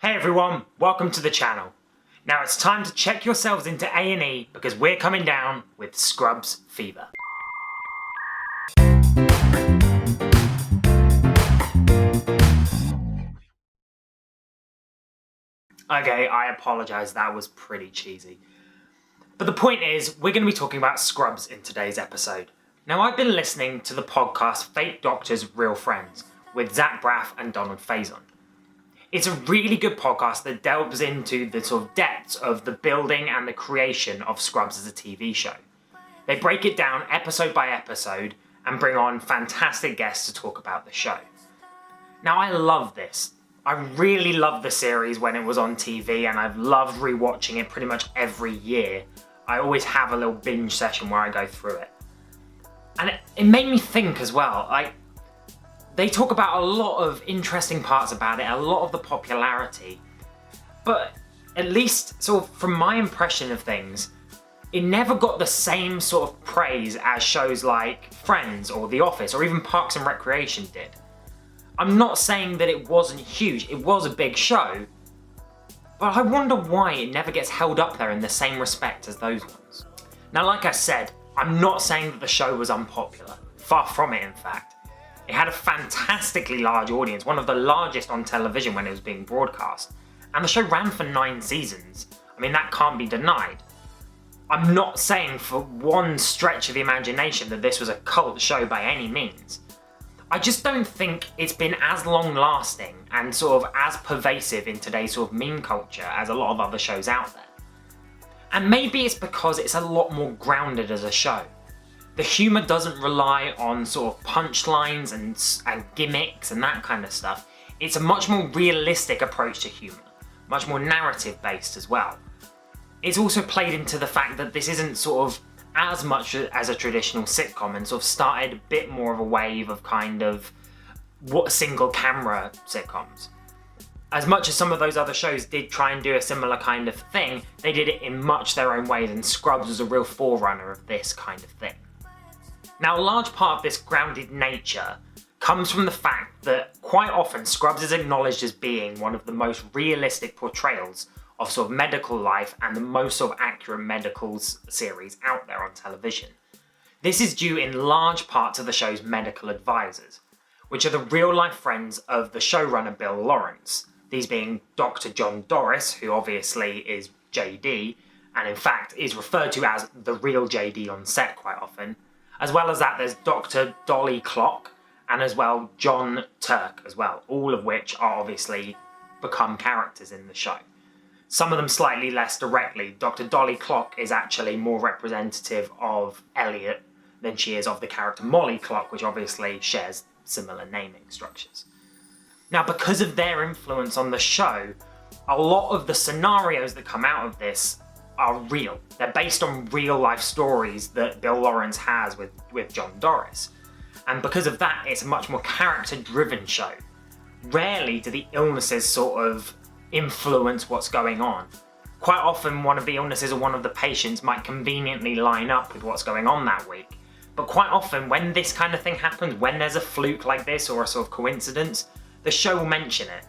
Hey everyone, welcome to the channel. Now it's time to check yourselves into A&E because we're coming down with Scrubs fever. Okay, I apologise, that was pretty cheesy. But the point is, we're going to be talking about Scrubs in today's episode. Now I've been listening to the podcast Fake Doctors, Real Friends with Zach Braff and Donald Faison. It's a really good podcast that delves into the sort of depths of the building and the creation of Scrubs as a TV show. They break it down episode by episode and bring on fantastic guests to talk about the show. Now I love this. I really loved the series when it was on TV and I've loved rewatching it pretty much every year. I always have a little binge session where I go through it. And it made me think as well, they talk about a lot of interesting parts about it, a lot of the popularity, but at least sort of from my impression of things, it never got the same sort of praise as shows like Friends or The Office or even Parks and Recreation did. I'm not saying that it wasn't huge, it was a big show, but I wonder why it never gets held up there in the same respect as those ones. Now like I said, I'm not saying that the show was unpopular, far from it in fact. It had a fantastically large audience, one of the largest on television when it was being broadcast, and the show ran for 9 seasons. I mean, that can't be denied. I'm not saying for one stretch of the imagination that this was a cult show by any means. I just don't think it's been as long-lasting and sort of as pervasive in today's sort of meme culture as a lot of other shows out there. And maybe it's because it's a lot more grounded as a show. The humour doesn't rely on sort of punchlines and gimmicks and that kind of stuff. It's a much more realistic approach to humour, much more narrative based as well. It's also played into the fact that this isn't sort of as much as a traditional sitcom and sort of started a bit more of a wave of kind of what single camera sitcoms. As much as some of those other shows did try and do a similar kind of thing, they did it in much their own ways, and Scrubs was a real forerunner of this kind of thing. Now, a large part of this grounded nature comes from the fact that quite often Scrubs is acknowledged as being one of the most realistic portrayals of sort of medical life and the most sort of accurate medical series out there on television. This is due in large part to the show's medical advisors, which are the real-life friends of the showrunner Bill Lawrence, these being Dr. John Doris, who obviously is JD, and in fact is referred to as the real JD on set quite often. As well as that, there's Dr. Dolly Clock, and as well John Turk as well, all of which are obviously become characters in the show. Some of them slightly less directly. Dr. Dolly Clock is actually more representative of Elliot than she is of the character Molly Clock, which obviously shares similar naming structures. Now, because of their influence on the show, a lot of the scenarios that come out of this are real. They're based on real life stories that Bill Lawrence has with John Doris. And because of that, it's a much more character driven show. Rarely do the illnesses sort of influence what's going on. Quite often one of the illnesses or one of the patients might conveniently line up with what's going on that week. But quite often when this kind of thing happens, when there's a fluke like this or a sort of coincidence, the show will mention it.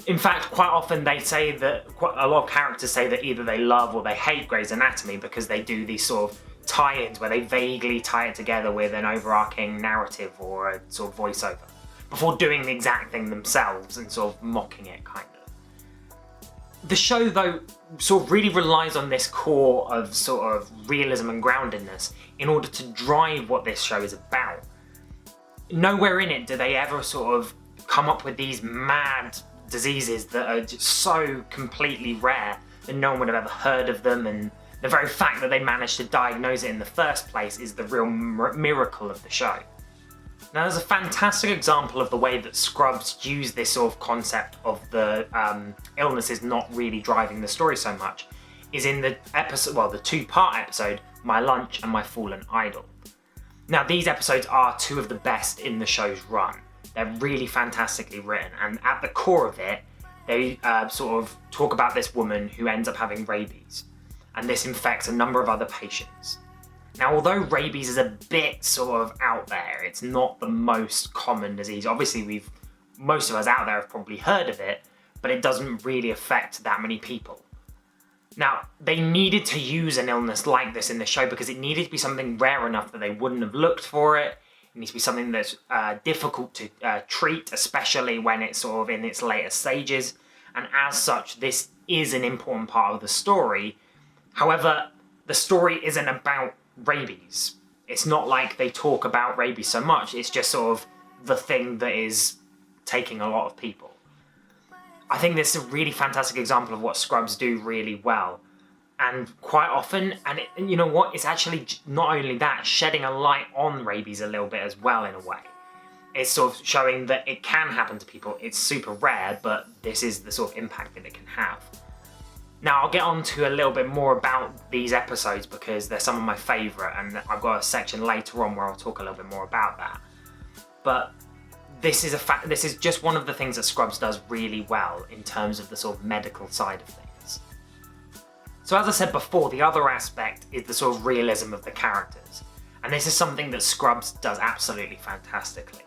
In fact, quite often they say that, a lot of characters say that either they love or they hate Grey's Anatomy because they do these sort of tie-ins where they vaguely tie it together with an overarching narrative or a sort of voiceover, before doing the exact thing themselves and sort of mocking it, kind of. The show, though, sort of really relies on this core of sort of realism and groundedness in order to drive what this show is about. Nowhere in it do they ever sort of come up with these mad diseases that are just so completely rare that no one would have ever heard of them, and the very fact that they managed to diagnose it in the first place is the real miracle of the show. Now there's a fantastic example of the way that Scrubs use this sort of concept of the illnesses not really driving the story so much, is in the episode, well, the 2-part episode, My Lunch and My Fallen Idol. Now these episodes are 2 of the best in the show's run. They're really fantastically written, and at the core of it, they sort of talk about this woman who ends up having rabies, and this infects a number of other patients. Now, although rabies is a bit sort of out there, it's not the most common disease. Obviously, most of us out there have probably heard of it, but it doesn't really affect that many people. Now, they needed to use an illness like this in the show because it needed to be something rare enough that they wouldn't have looked for it. It needs to be something that's difficult to treat, especially when it's sort of in its later stages. And as such, this is an important part of the story. However, the story isn't about rabies. It's not like they talk about rabies so much. It's just sort of the thing that is taking a lot of people. I think this is a really fantastic example of what Scrubs do really well. And quite often, and you know what, it's actually not only that, shedding a light on rabies a little bit as well in a way. It's sort of showing that it can happen to people. It's super rare, but this is the sort of impact that it can have. Now, I'll get on to a little bit more about these episodes because they're some of my favourite, and I've got a section later on where I'll talk a little bit more about that. But this is just one of the things that Scrubs does really well in terms of the sort of medical side of things. So as I said before, the other aspect is the sort of realism of the characters. And this is something that Scrubs does absolutely fantastically.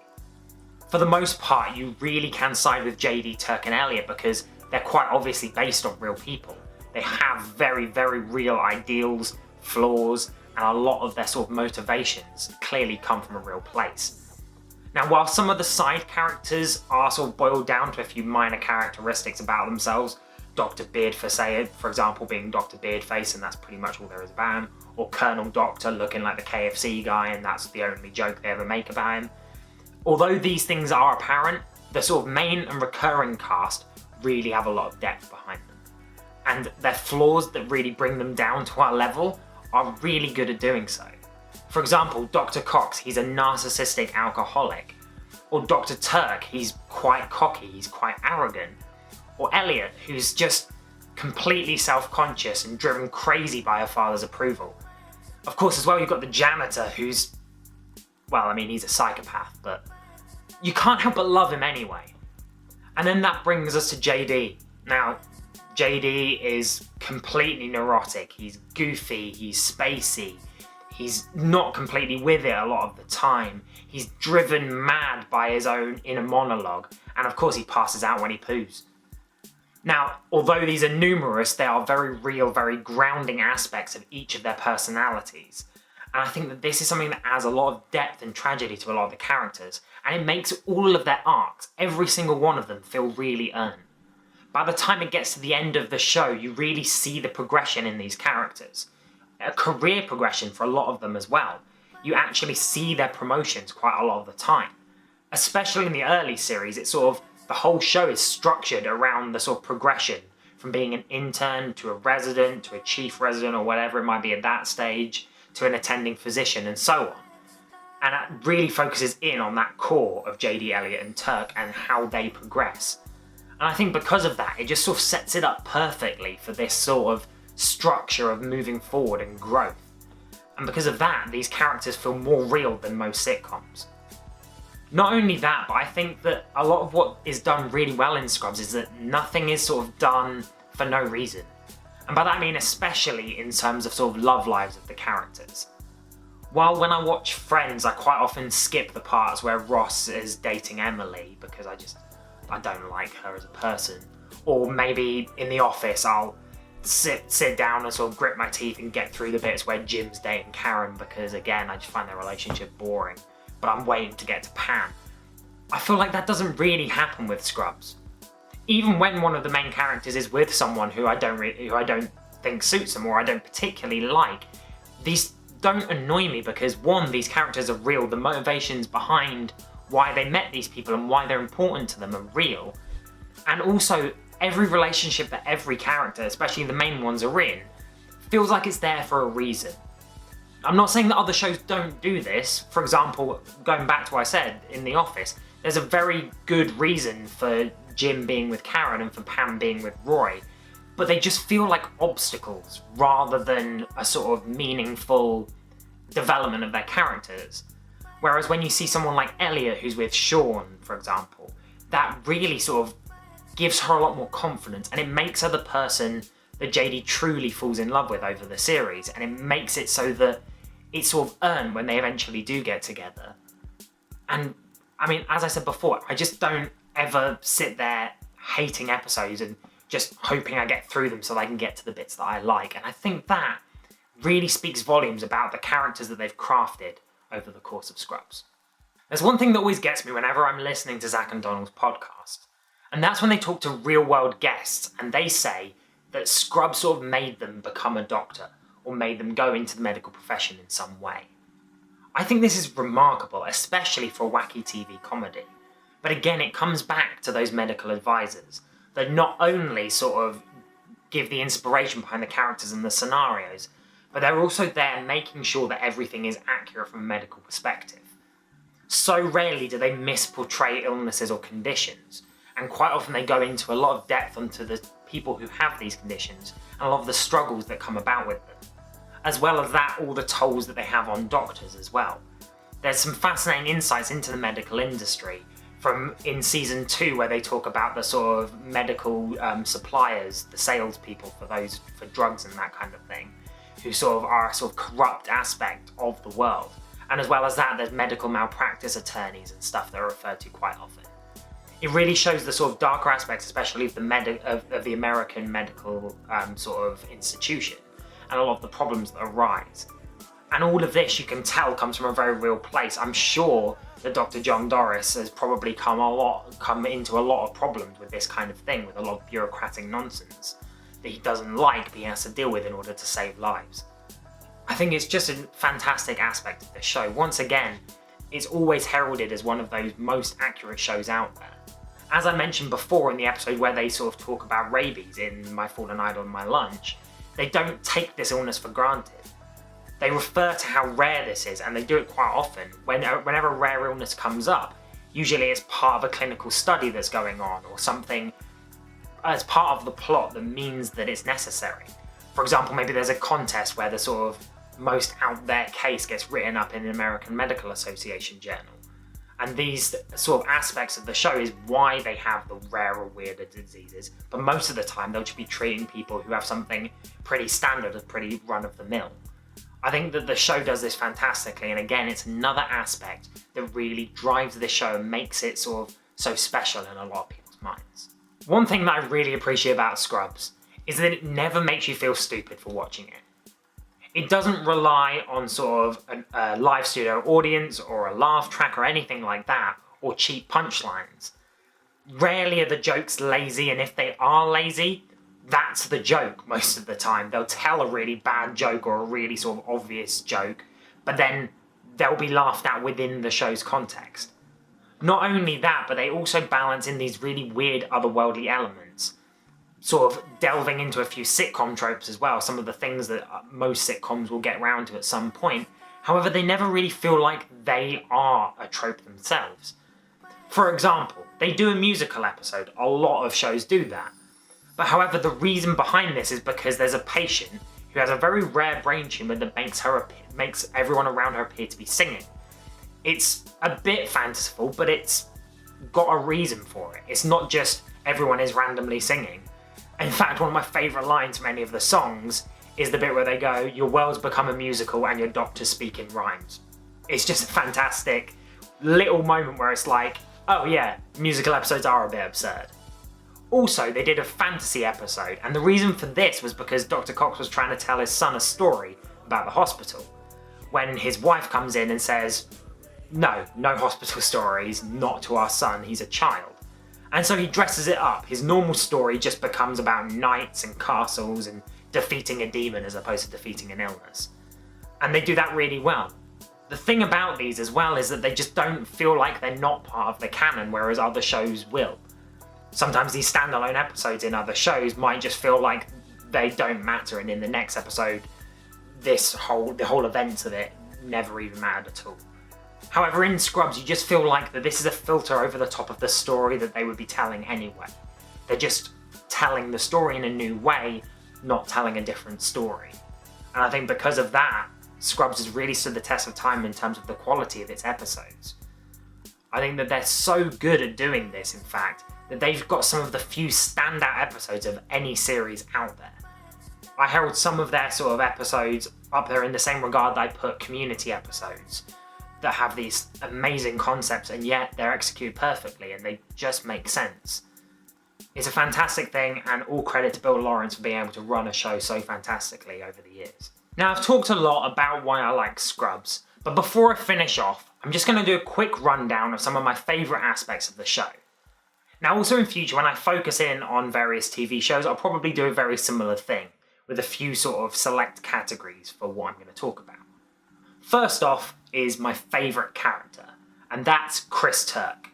For the most part, you really can side with JD, Turk and Elliot because they're quite obviously based on real people. They have very, very real ideals, flaws, and a lot of their sort of motivations clearly come from a real place. Now, while some of the side characters are sort of boiled down to a few minor characteristics about themselves, Dr. Beard, for example, being Dr. Beardface, and that's pretty much all there is about him, or Colonel Doctor looking like the KFC guy, and that's the only joke they ever make about him. Although these things are apparent, the sort of main and recurring cast really have a lot of depth behind them. And their flaws that really bring them down to our level are really good at doing so. For example, Dr. Cox, he's a narcissistic alcoholic. Or Dr. Turk, he's quite cocky, he's quite arrogant. Or Elliot, who's just completely self-conscious and driven crazy by her father's approval. Of course, as well, you've got the janitor who's, well, I mean, he's a psychopath, but you can't help but love him anyway. And then that brings us to JD. Now, JD is completely neurotic. He's goofy, he's spacey, he's not completely with it a lot of the time. He's driven mad by his own inner monologue, and of course he passes out when he poos. Now, although these are numerous, they are very real, very grounding aspects of each of their personalities. And I think that this is something that adds a lot of depth and tragedy to a lot of the characters, and it makes all of their arcs, every single one of them, feel really earned. By the time it gets to the end of the show, you really see the progression in these characters. A career progression for a lot of them as well. You actually see their promotions quite a lot of the time. Especially in the early series, it's sort of, the whole show is structured around the sort of progression from being an intern to a resident to a chief resident or whatever it might be at that stage to an attending physician and so on. And it really focuses in on that core of JD, Elliot and Turk and how they progress. And I think because of that, it just sort of sets it up perfectly for this sort of structure of moving forward and growth. And because of that, these characters feel more real than most sitcoms. Not only that, but I think that a lot of what is done really well in Scrubs is that nothing is sort of done for no reason. And by that I mean especially in terms of sort of love lives of the characters. While when I watch Friends, I quite often skip the parts where Ross is dating Emily because I don't like her as a person. Or maybe in The Office, I'll sit down and sort of grit my teeth and get through the bits where Jim's dating Karen because again, I just find their relationship boring. But I'm waiting to get to Pam. I feel like that doesn't really happen with Scrubs. Even when one of the main characters is with someone who I don't think suits them or I don't particularly like, these don't annoy me because one, these characters are real, the motivations behind why they met these people and why they're important to them are real. And also, every relationship that every character, especially the main ones, are in, feels like it's there for a reason. I'm not saying that other shows don't do this. For example, going back to what I said in The Office, there's a very good reason for Jim being with Karen and for Pam being with Roy, but they just feel like obstacles rather than a sort of meaningful development of their characters. Whereas when you see someone like Elliot who's with Sean, for example, that really sort of gives her a lot more confidence and it makes her the person that JD truly falls in love with over the series, and it makes it so that it's sort of earned when they eventually do get together. And I mean, as I said before, I just don't ever sit there hating episodes and just hoping I get through them so that I can get to the bits that I like. And I think that really speaks volumes about the characters that they've crafted over the course of Scrubs. There's one thing that always gets me whenever I'm listening to Zach and Donald's podcast, and that's when they talk to real-world guests and they say that Scrubs sort of made them become a doctor or made them go into the medical profession in some way. I think this is remarkable, especially for a wacky TV comedy. But again, it comes back to those medical advisors that not only sort of give the inspiration behind the characters and the scenarios, but they're also there making sure that everything is accurate from a medical perspective. So rarely do they misportray illnesses or conditions, and quite often they go into a lot of depth onto the people who have these conditions and a lot of the struggles that come about with them. As well as that, all the tolls that they have on doctors as well. There's some fascinating insights into the medical industry from in season 2 where they talk about the sort of medical suppliers, the salespeople for drugs and that kind of thing, who sort of are a sort of corrupt aspect of the world. And as well as that, there's medical malpractice attorneys and stuff that are referred to quite often. It really shows the sort of darker aspects, especially of the American medical sort of institution, and a lot of the problems that arise. And all of this, you can tell, comes from a very real place. I'm sure that Dr. John Doris has probably come into a lot of problems with this kind of thing, with a lot of bureaucratic nonsense that he doesn't like, but he has to deal with in order to save lives. I think it's just a fantastic aspect of the show. Once again, it's always heralded as one of those most accurate shows out there. As I mentioned before in the episode where they sort of talk about rabies in My Fallen Idol and My Lunch, they don't take this illness for granted. They refer to how rare this is, and they do it quite often. Whenever a rare illness comes up, usually it's part of a clinical study that's going on, or something as part of the plot that means that it's necessary. For example, maybe there's a contest where the sort of most out there case gets written up in an American Medical Association journal. And these sort of aspects of the show is why they have the rare or weirder diseases, but most of the time they'll just be treating people who have something pretty standard, pretty run-of-the-mill. I think that the show does this fantastically, and again, it's another aspect that really drives the show and makes it sort of so special in a lot of people's minds. One thing that I really appreciate about Scrubs is that it never makes you feel stupid for watching it. It doesn't rely on sort of a live studio audience or a laugh track or anything like that, or cheap punchlines. Rarely are the jokes lazy, and if they are lazy, that's the joke most of the time. They'll tell a really bad joke or a really sort of obvious joke, but then they'll be laughed at within the show's context. Not only that, but they also balance in these really weird otherworldly elements, sort of delving into a few sitcom tropes as well, some of the things that most sitcoms will get round to at some point. However, they never really feel like they are a trope themselves. For example, they do a musical episode. A lot of shows do that. But however, the reason behind this is because there's a patient who has a very rare brain tumour that makes everyone around her appear to be singing. It's a bit fanciful, but it's got a reason for it. It's not just everyone is randomly singing. In fact, one of my favourite lines from any of the songs is the bit where they go, "Your world's become a musical and your doctors speak in rhymes." It's just a fantastic little moment where it's like, oh yeah, musical episodes are a bit absurd. Also, they did a fantasy episode, and the reason for this was because Dr. Cox was trying to tell his son a story about the hospital, when his wife comes in and says, no hospital stories, not to our son, he's a child. And so he dresses it up. His normal story just becomes about knights and castles and defeating a demon as opposed to defeating an illness. And they do that really well. The thing about these as well is that they just don't feel like they're not part of the canon, whereas other shows will. Sometimes these standalone episodes in other shows might just feel like they don't matter, and in the next episode, the whole events of it never even mattered at all. However, in Scrubs, you just feel like that this is a filter over the top of the story that they would be telling anyway. They're just telling the story in a new way, not telling a different story. And I think because of that, Scrubs has really stood the test of time in terms of the quality of its episodes. I think that they're so good at doing this, in fact, that they've got some of the few standout episodes of any series out there. I herald some of their sort of episodes up there in the same regard that I put Community episodes, that have these amazing concepts and yet they're executed perfectly and they just make sense. It's a fantastic thing, and all credit to Bill Lawrence for being able to run a show so fantastically over the years. Now, I've talked a lot about why I like Scrubs, but before I finish off, I'm just going to do a quick rundown of some of my favourite aspects of the show. Now, also in future, when I focus in on various TV shows, I'll probably do a very similar thing, with a few sort of select categories for what I'm going to talk about. First off is my favourite character, and that's Chris Turk.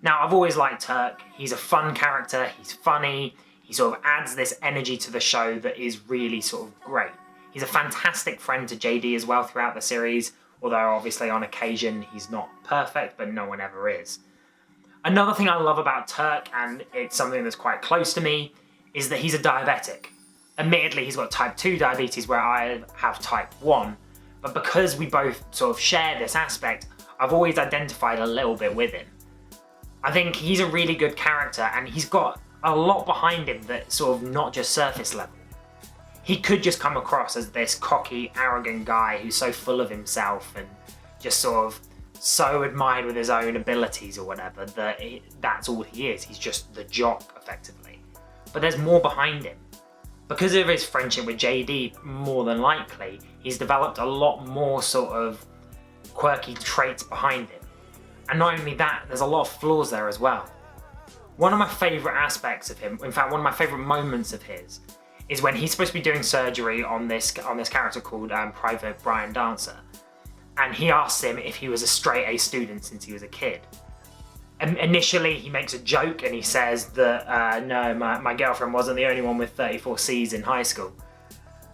Now, I've always liked Turk. He's a fun character, he's funny, he sort of adds this energy to the show that is really sort of great. He's a fantastic friend to JD as well throughout the series, although obviously on occasion he's not perfect, but no one ever is. Another thing I love about Turk, and it's something that's quite close to me, is that he's a diabetic. Admittedly, he's got type 2 diabetes where I have type 1, but because we both sort of share this aspect, I've always identified a little bit with him. I think he's a really good character, and he's got a lot behind him that's sort of not just surface level. He could just come across as this cocky, arrogant guy who's so full of himself and just sort of so admired with his own abilities or whatever that that's all he is. He's just the jock, effectively. But there's more behind him. Because of his friendship with JD, more than likely, he's developed a lot more sort of quirky traits behind him. And not only that, there's a lot of flaws there as well. One of my favourite aspects of him, in fact one of my favourite moments of his, is when he's supposed to be doing surgery on this character called Private Brian Dancer. And he asks him if he was a straight A student since he was a kid. And initially he makes a joke and he says that, no, my girlfriend wasn't the only one with 34 C's in high school.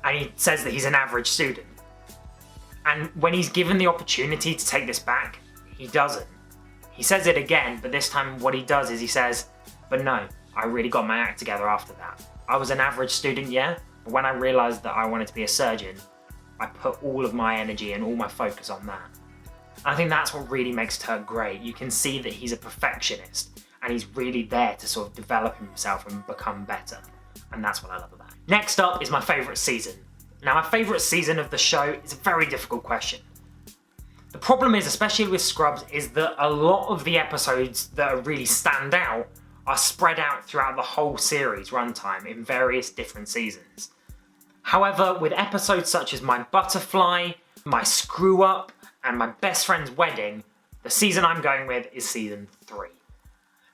And he says that he's an average student. And when he's given the opportunity to take this back, he doesn't. He says it again, but this time what he does is he says, but no, I really got my act together after that. I was an average student, yeah, but when I realised that I wanted to be a surgeon, I put all of my energy and all my focus on that. And I think that's what really makes Turk great. You can see that he's a perfectionist, and he's really there to sort of develop himself and become better. And that's what I love about it. Next up is my favourite season. Now, my favourite season of the show is a very difficult question. The problem is, especially with Scrubs, is that a lot of the episodes that really stand out are spread out throughout the whole series runtime in various different seasons. However, with episodes such as My Butterfly, My Screw Up, and My Best Friend's Wedding, the season I'm going with is season 3.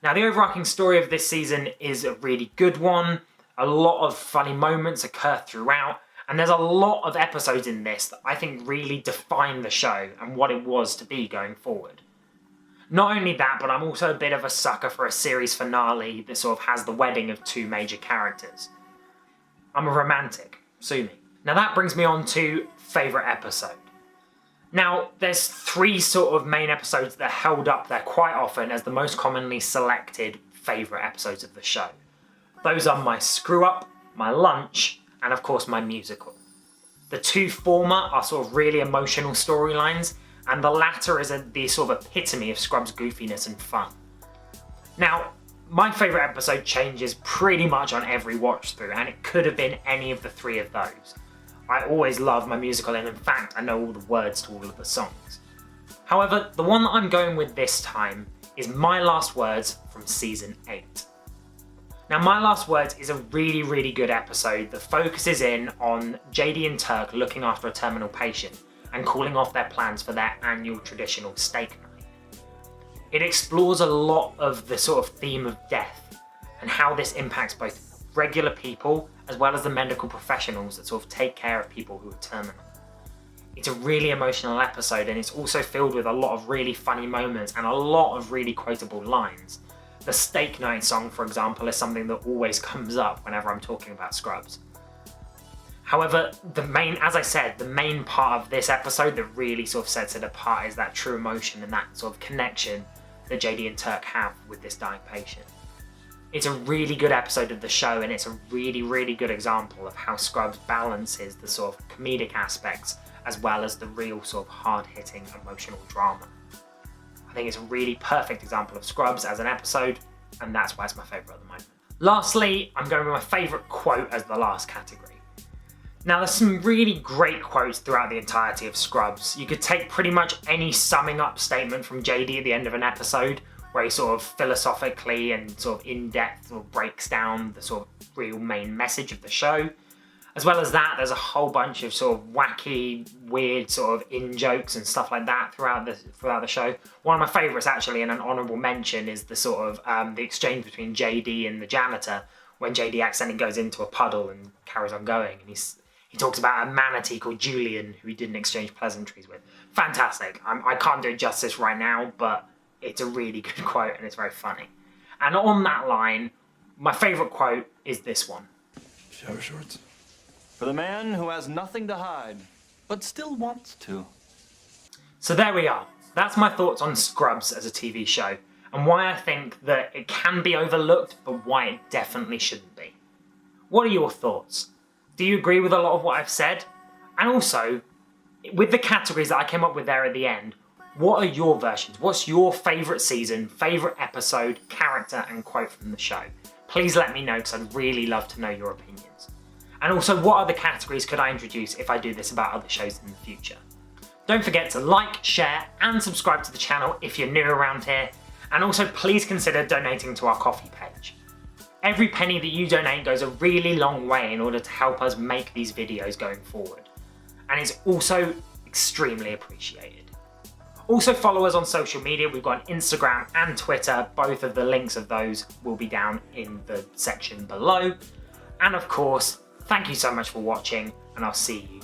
Now, the overarching story of this season is a really good one. A lot of funny moments occur throughout, and there's a lot of episodes in this that I think really define the show and what it was to be going forward. Not only that, but I'm also a bit of a sucker for a series finale that sort of has the wedding of two major characters. I'm a romantic, sue me. Now that brings me on to favourite episode. Now, there's 3 sort of main episodes that are held up there quite often as the most commonly selected favourite episodes of the show. Those are My Screw Up, My Lunch, and of course My Musical. The 2 former are sort of really emotional storylines, and the latter is the sort of epitome of Scrubs' goofiness and fun. Now, my favourite episode changes pretty much on every watch through, and it could have been any of the 3 of those. I always love My Musical, and in fact I know all the words to all of the songs. However, the one that I'm going with this time is My Last Words from season 8. Now, My Last Words is a really, really good episode that focuses in on JD and Turk looking after a terminal patient and calling off their plans for their annual traditional steak night. It explores a lot of the sort of theme of death and how this impacts both regular people as well as the medical professionals that sort of take care of people who are terminal. It's a really emotional episode, and it's also filled with a lot of really funny moments and a lot of really quotable lines. The Steak Night song, for example, is something that always comes up whenever I'm talking about Scrubs. However, as I said, the main part of this episode that really sort of sets it apart is that true emotion and that sort of connection that JD and Turk have with this dying patient. It's a really good episode of the show, and it's a really, really good example of how Scrubs balances the sort of comedic aspects as well as the real sort of hard-hitting emotional drama. I think it's a really perfect example of Scrubs as an episode, and that's why it's my favourite at the moment. Lastly, I'm going with my favourite quote as the last category. Now, there's some really great quotes throughout the entirety of Scrubs. You could take pretty much any summing up statement from JD at the end of an episode, where he sort of philosophically and sort of in-depth sort of breaks down the sort of real main message of the show. As well as that, there's a whole bunch of sort of wacky, weird sort of in-jokes and stuff like that throughout the show. One of my favourites actually, and an honourable mention, is the sort of the exchange between JD and the janitor when JD accidentally goes into a puddle and carries on going, and he talks about a manatee called Julian who he didn't exchange pleasantries with. Fantastic. I can't do it justice right now, but it's a really good quote and it's very funny. And on that line, my favourite quote is this one. Shower shorts. For the man who has nothing to hide, but still wants to. So there we are. That's my thoughts on Scrubs as a TV show, and why I think that it can be overlooked, but why it definitely shouldn't be. What are your thoughts? Do you agree with a lot of what I've said? And also, with the categories that I came up with there at the end, what are your versions? What's your favourite season, favourite episode, character, and quote from the show? Please let me know, because I'd really love to know your opinions. And also, what other categories could I introduce if I do this about other shows in the future? Don't forget to like, share, and subscribe to the channel if you're new around here. And also, please consider donating to our Ko-fi page. Every penny that you donate goes a really long way in order to help us make these videos going forward. And it's also extremely appreciated. Also follow us on social media. We've got Instagram and Twitter. Both of the links of those will be down in the section below. And of course, thank you so much for watching, and I'll see you